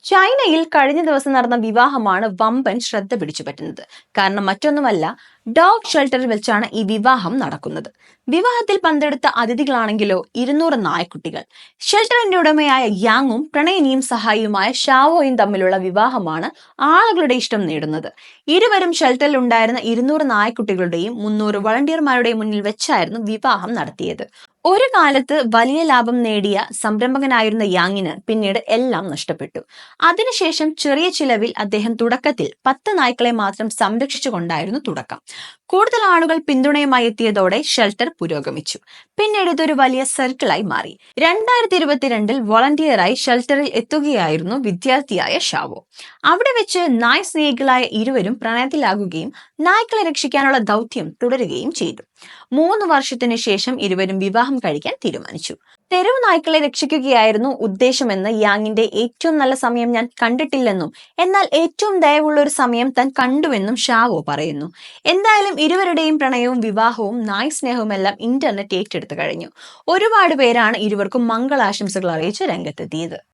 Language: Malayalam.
ചൈനയിൽ കഴിഞ്ഞ ദിവസം നടന്ന വിവാഹമാണ് വമ്പൻ ശ്രദ്ധ പിടിച്ചുപറ്റുന്നത്. കാരണം മറ്റൊന്നുമല്ല, ഡോഗ് ഷെൽട്ടറിൽ വെച്ചാണ് ഈ വിവാഹം നടക്കുന്നത്. വിവാഹത്തിൽ പങ്കെടുത്ത അതിഥികളാണെങ്കിലോ 200 നായ്ക്കുട്ടികൾ. ഷെൽട്ടറിന്റെ ഉടമയായ യാങ്ങും പ്രണയിനിയും സഹായിയുമായ ഷാവോയും തമ്മിലുള്ള വിവാഹമാണ് ആളുകളുടെ ഇഷ്ടം നേടുന്നത്. ഇരുവരും ഷെൽട്ടറിൽ ഉണ്ടായിരുന്ന 200 നായ്ക്കുട്ടികളുടെയും 300 വളണ്ടിയർമാരുടെയും മുന്നിൽ വെച്ചായിരുന്നു വിവാഹം നടത്തിയത്. ഒരു കാലത്ത് വലിയ ലാഭം നേടിയ സംരംഭകനായിരുന്ന യാങ്ങിന് പിന്നീട് എല്ലാം നഷ്ടപ്പെട്ടു. അതിനുശേഷം ചെറിയ ചിലവിൽ അദ്ദേഹം തുടക്കത്തിൽ 10 നായ്ക്കളെ മാത്രം സംരക്ഷിച്ചുകൊണ്ടായിരുന്നു തുടക്കം. കൂടുതൽ ആളുകൾ പിന്തുണയുമായി എത്തിയതോടെ ഷെൽട്ടർ പുരോഗമിച്ചു. പിന്നീട് ഇതൊരു വലിയ സർക്കിളായി മാറി. 2022 വോളണ്ടിയറായി ഷെൽട്ടറിൽ എത്തുകയായിരുന്നു വിദ്യാർത്ഥിയായ ഷാവോ. അവിടെ വെച്ച് നായ് സ്നേഹികളായ ഇരുവരും പ്രണയത്തിലാകുകയും നായ്ക്കളെ രക്ഷിക്കാനുള്ള ദൗത്യം തുടരുകയും ചെയ്തു. 3 വർഷത്തിനു ശേഷം ഇരുവരും വിവാഹം കഴിക്കാൻ തീരുമാനിച്ചു. തെരുവ് നായ്ക്കളെ രക്ഷിക്കുകയായിരുന്നു ഉദ്ദേശമെന്ന് യാങ്ങിന്റെ ഏറ്റവും നല്ല സമയം ഞാൻ കണ്ടിട്ടില്ലെന്നും എന്നാൽ ഏറ്റവും ദയവുള്ള ഒരു സമയം താൻ കണ്ടുവെന്നും ഷാവോ പറയുന്നു. എന്തായാലും ഇരുവരുടെയും പ്രണയവും വിവാഹവും നായ് സ്നേഹവുമെല്ലാം ഇന്റർനെറ്റ് ഏറ്റെടുത്തു കഴിഞ്ഞു. ഒരുപാട് പേരാണ് ഇരുവർക്കും മംഗളാശംസകൾ അറിയിച്ച് രംഗത്തെത്തിയത്.